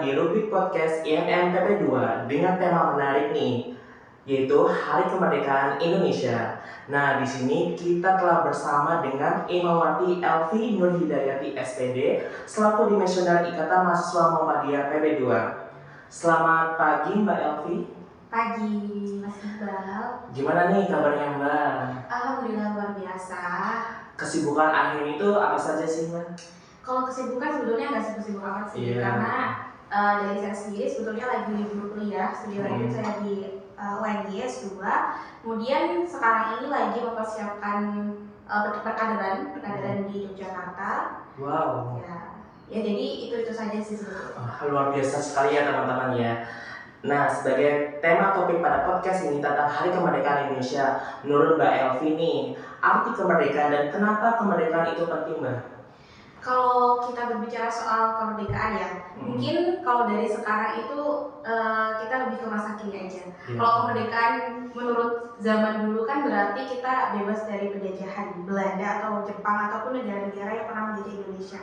di rubrik podcast IMM PP2 dengan tema menarik nih, yaitu Hari Kemerdekaan Indonesia. Nah, di sini kita telah bersama dengan Imawati Elvi Nurhidayati SPD selaku Dimensioner Ikatan Mahasiswa Muhammadiyah PP2. Selamat pagi Mbak Elvi. Pagi Mas Iqbal. Gimana nih kabarnya Mbak? Alhamdulillah luar biasa. Kesibukan akhir itu apa saja sih Mbak? Kalau kesibukan sebetulnya nggak sibuk-sibuk amat sih, karena dari saya sendiri sebetulnya lagi libur kuliah, studi lanjut saya di UNY S2. Kemudian sekarang ini lagi mempersiapkan perkaderan di Yogyakarta. Wow. Ya jadi itu saja sih sebetulnya. Luar biasa sekali ya teman-teman ya. Nah, sebagai tema topik pada podcast ini tentang Hari Kemerdekaan Indonesia, menurut Mbak Elvi nih, arti kemerdekaan dan kenapa kemerdekaan itu penting Mbak? Kalau kita berbicara soal kemerdekaan ya, mungkin kalau dari sekarang itu kita lebih ke masa kini aja. Kalau kemerdekaan menurut zaman dulu kan berarti kita bebas dari penjajahan Belanda atau Jepang ataupun negara-negara yang pernah menjajah Indonesia.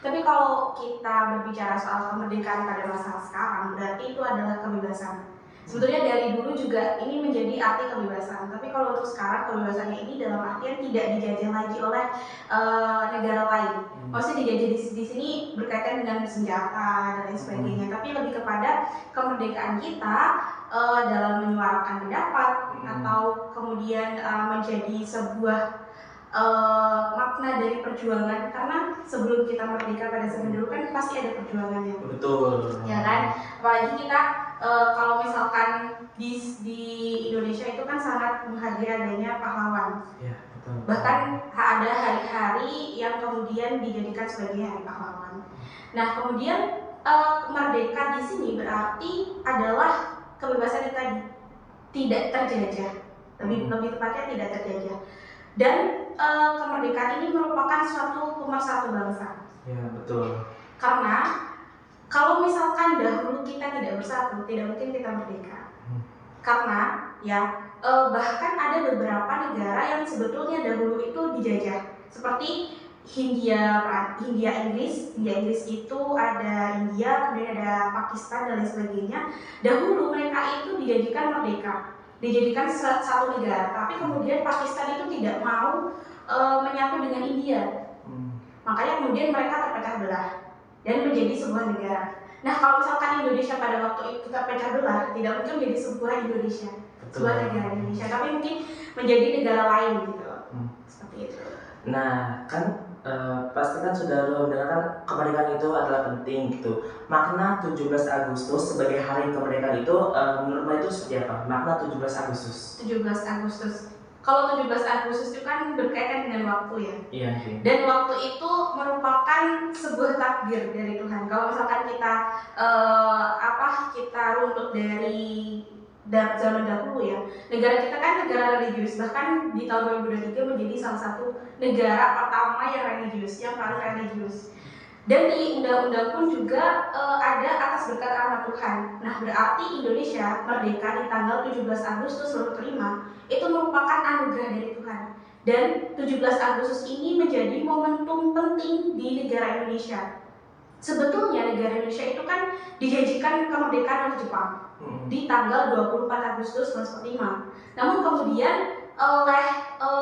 Tapi kalau kita berbicara soal kemerdekaan pada masa sekarang, berarti itu adalah kebebasan. Sebetulnya dari dulu juga ini menjadi arti kebebasan, tapi kalau untuk sekarang kebebasannya ini dalam artian tidak dijajah lagi oleh negara lain. Maksudnya dijajah di sini berkaitan dengan senjata dan lain sebagainya, tapi lebih kepada kemerdekaan kita dalam menyuarakan pendapat atau kemudian menjadi sebuah makna dari perjuangan, karena sebelum kita merdeka pada zaman dulu kan pasti ada perjuangannya. Betul. Ya kan, apalagi kita kalau misalkan di Indonesia itu kan sangat menghargai adanya pahlawan. Ya, betul. Bahkan ada hari-hari yang kemudian dijadikan sebagai hari pahlawan. Nah, kemudian merdeka di sini berarti adalah kebebasan yang tadi tidak terjajah, lebih tepatnya tidak terjajah. Dan kemerdekaan ini merupakan suatu pemersatu bangsa. Ya, betul. Karena kalau misalkan dahulu kita tidak bersatu, tidak mungkin kita merdeka. Karena ya bahkan ada beberapa negara yang sebetulnya dahulu itu dijajah, seperti Hindia Inggris itu ada India, kemudian ada Pakistan dan lain sebagainya. Dahulu mereka itu dijadikan merdeka, dijadikan satu negara, tapi kemudian Pakistan itu tidak mau menyatu dengan India. Makanya kemudian mereka terpecah belah dan menjadi sebuah negara. Nah, kalau misalkan Indonesia pada waktu itu terpecah belah, tidak mungkin menjadi sebuah Indonesia, sebuah negara Indonesia, tapi mungkin menjadi negara lain gitu. Seperti itu. Nah, kan pasti kan sudah mendengarkan kemerdekaan itu adalah penting gitu. Makna 17 Agustus sebagai hari kemerdekaan itu menurut Mbak itu seperti apa? Makna 17 Agustus. 17 Agustus. Kalau 17 Agustus itu kan berkaitan dengan waktu ya. Iya. Dan waktu itu merupakan sebuah takdir dari Tuhan. Kalau misalkan kita kita runtut dari zaman dahulu ya, negara kita kan negara religius, bahkan di tahun 2023 menjadi salah satu negara pertama yang religius, yang paling religius. Dan di undang-undang pun juga ada atas berkat rahmat Tuhan. Nah, berarti Indonesia merdeka di tanggal 17 Agustus 2005 itu merupakan anugerah dari Tuhan. Dan 17 Agustus ini menjadi momentum penting di negara Indonesia. Sebetulnya negara Indonesia itu kan dijanjikan kemerdekaan oleh Jepang di tanggal 24 Agustus 1945. Namun kemudian oleh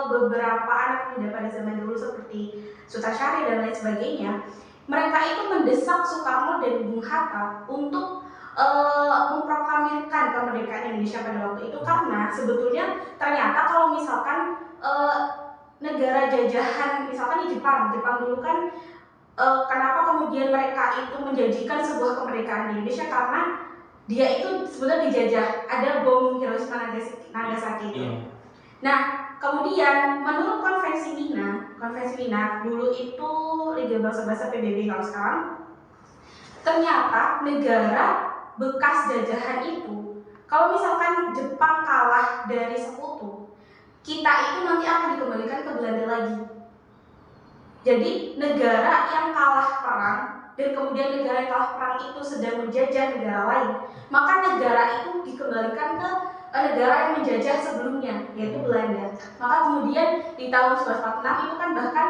beberapa anak muda pada zaman dulu seperti Sutasari dan lain sebagainya, mereka itu mendesak Soekarno dan Bung Hatta untuk memproklamirkan kemerdekaan Indonesia pada waktu itu, karena sebetulnya ternyata kalau misalkan negara jajahan, misalkan di Jepang dulu kan kenapa kemudian mereka itu menjanjikan sebuah kemerdekaan di Indonesia, karena dia itu sebetulnya dijajah, ada bom Hiroshima Nagasaki itu. Nah, kemudian menurut konvensi Wina dulu itu Liga Bangsa-Bangsa PBB kalau sekarang, ternyata negara bekas jajahan itu, kalau misalkan Jepang kalah dari sekutu, kita itu nanti akan dikembalikan ke Belanda lagi. Jadi negara yang kalah perang dan kemudian negara yang kalah perang itu sedang menjajah negara lain, maka negara itu dikembalikan ke negara yang menjajah sebelumnya, yaitu Belanda. Maka kemudian di tahun 1946 itu kan bahkan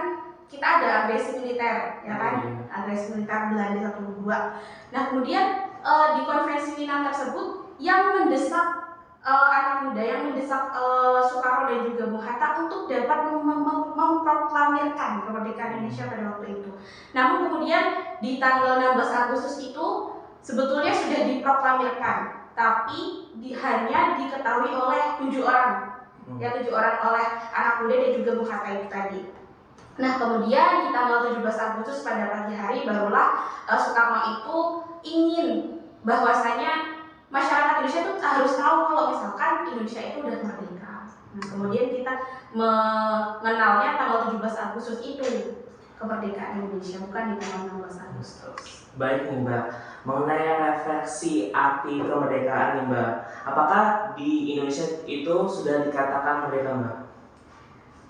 kita ada agresi militer, ya kan, agresi militer Belanda 1-2. Nah kemudian di konferensi Minang tersebut yang mendesak anak muda, yang mendesak Soekarno dan juga Bung Hatta untuk dapat memproklamirkan kemerdekaan Indonesia pada waktu itu. Namun kemudian di tanggal 16 Agustus itu sebetulnya sudah diproklamirkan, tapi hanya diketahui oleh 7 orang, ya 7 orang oleh anak muda dan juga Bung Hatta itu tadi. Nah kemudian di tanggal 17 Agustus pada pagi hari barulah Soekarno itu ingin bahwasanya masyarakat Indonesia itu harus tahu kalau misalkan Indonesia itu udah merdeka. Nah, kemudian kita mengenalnya tanggal 17 Agustus itu kemerdekaan Indonesia, bukan di tanggal 16 Agustus. Baik nih Mbak, mengenai refleksi arti kemerdekaan nih Mbak, apakah di Indonesia itu sudah dikatakan merdeka Mbak?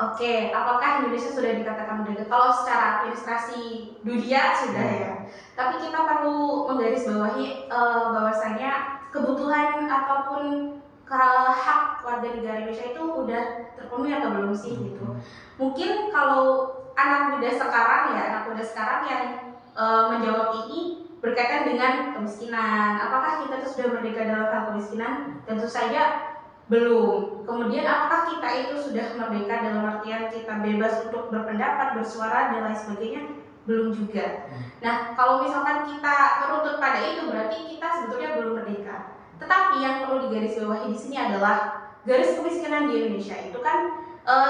Oke, apakah Indonesia sudah dikatakan merdeka? Kalau secara administrasi dunia sudah ya. Tapi kita perlu menggarisbawahi bahwasanya kebutuhan ataupun hak warga negara Indonesia itu udah terpenuhi atau belum sih gitu. Mungkin kalau anak muda sekarang yang menjawab ini berkaitan dengan kemiskinan. Apakah kita itu sudah merdeka dalam hal kemiskinan? Tentu saja belum. Kemudian apakah kita itu sudah merdeka dalam artian kita bebas untuk berpendapat, bersuara dan lain sebagainya? Belum juga. Nah, kalau misalkan kita meruntut pada itu berarti kita sebetulnya belum merdeka. Tetapi yang perlu digarisbawahi di sini adalah garis kemiskinan di Indonesia itu kan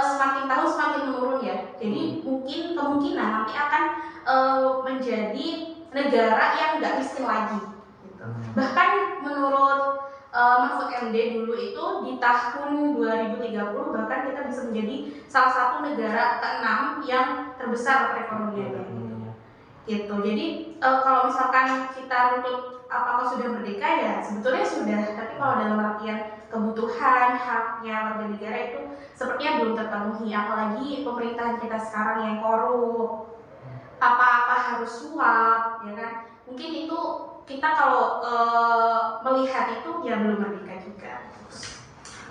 semakin tahun semakin menurun ya. Jadi mungkin kemungkinan nanti akan menjadi negara yang nggak miskin lagi. Gitu. Bahkan menurut Mahfud MD dulu itu di tahun 2030 bahkan kita bisa menjadi salah satu negara ke-6 yang terbesar perekonomiannya. Gitu. Jadi kalau misalkan kita untuk apakah sudah merdeka ya sebetulnya sudah, tapi kalau dalam artian kebutuhan haknya warga negara itu sepertinya belum terpenuhi, apalagi pemerintahan kita sekarang yang korup, apa-apa harus suap, ya kan? Mungkin itu kita kalau melihat itu ya belum merdeka juga.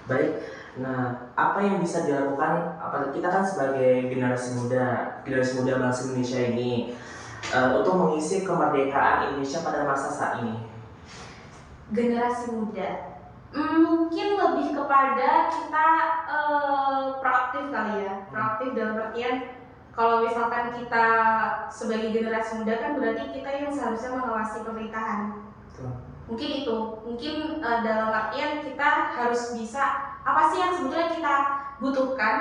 Baik. Nah, apa yang bisa dilakukan? Apalagi kita kan sebagai generasi muda bangsa Indonesia ini untuk mengisi kemerdekaan Indonesia pada masa saat ini? Generasi muda, mungkin lebih kepada kita proaktif kali ya. Proaktif dalam artian kalau misalkan kita sebagai generasi muda kan berarti kita yang seharusnya mengawasi pemerintahan. Mungkin itu, mungkin dalam artian kita harus bisa apa sih yang sebetulnya kita butuhkan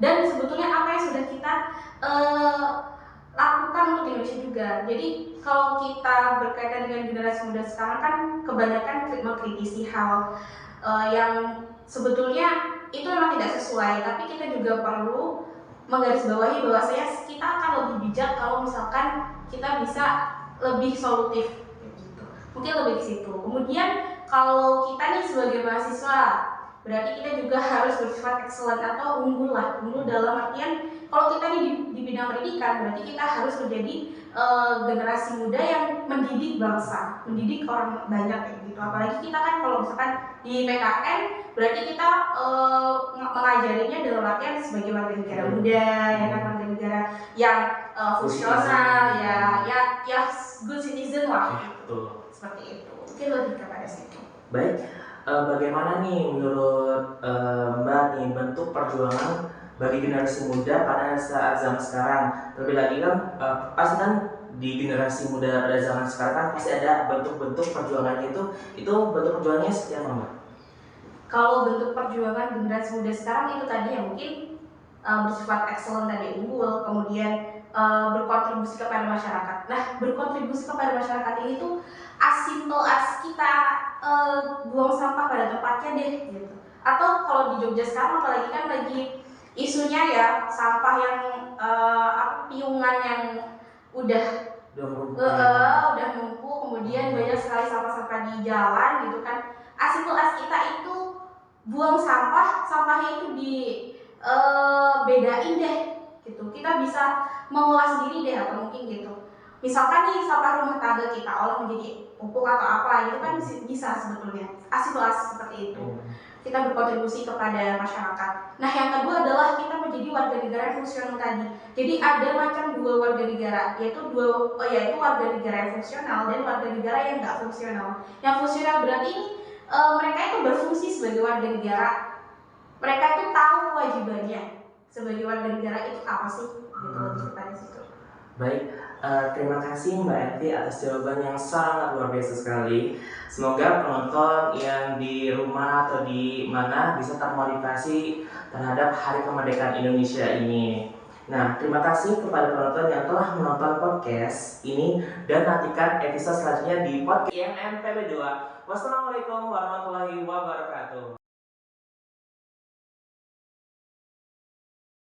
dan sebetulnya apa yang sudah kita lakukan untuk Indonesia juga. Jadi kalau kita berkaitan dengan generasi muda sekarang kan kebanyakan mengkritisi hal yang sebetulnya itu memang tidak sesuai, tapi kita juga perlu menggarisbawahi bahwasanya kita akan lebih bijak kalau misalkan kita bisa lebih solutif gitu. Mungkin lebih ke situ. Kemudian kalau kita nih sebagai mahasiswa berarti kita juga harus bersifat excellent atau unggul lah. Unggul dalam artian kalau kita nih di bidang pendidikan berarti kita harus menjadi generasi muda yang mendidik bangsa, mendidik orang banyak kayak gitu. Apalagi kita kan kalau misalkan di PKN berarti kita mengajarinya dalam artian sebagai warga negara muda, ya kan, warga negara yang fungsional, ya good citizen lah. Gitu. Seperti itu. Mungkin lebih kepada situ. Baik, bagaimana nih menurut Mbak nih bentuk perjuangan bagi generasi muda pada saat zaman sekarang? Terlebih lagi kan pasti kan di generasi muda pada zaman sekarang kan pasti ada bentuk-bentuk perjuangannya itu bentuk perjuangannya seperti apa Mbak? Kalau bentuk perjuangan generasi muda sekarang itu tadi ya mungkin bersifat excellent tadi, unggul, kemudian berkontribusi kepada masyarakat. Nah, berkontribusi kepada masyarakat ini tuh as simple as kita buang sampah pada tempatnya deh gitu. Atau kalau di Jogja sekarang apalagi kan lagi isunya ya sampah yang piungan yang udah numpuk, kemudian banyak sekali sampah-sampah di jalan gitu kan. As simple as kita itu buang sampahnya itu di bedain deh gitu. Kita bisa mengolah sendiri deh atau mungkin gitu. Misalkan nih sampah rumah tangga kita olah menjadi pupuk atau apa gitu kan bisa sebetulnya. As simple as seperti itu. kita berkontribusi kepada masyarakat. Nah, yang kedua adalah kita menjadi warga negara yang fungsional tadi. Jadi ada macam dua warga negara, yaitu warga negara yang fungsional dan warga negara yang nggak fungsional. Yang fungsional berarti mereka itu berfungsi sebagai warga negara. Mereka itu tahu kewajibannya sebagai warga negara itu apa sih? Gitu lebih kepada situ. Baik, terima kasih Mbak Evi atas jawaban yang sangat luar biasa sekali. Semoga penonton yang di rumah atau di mana bisa termotivasi terhadap Hari Kemerdekaan Indonesia ini. Nah, terima kasih kepada penonton yang telah menonton podcast ini dan nantikan episode selanjutnya di podcast IMM PB2. Wassalamualaikum warahmatullahi wabarakatuh.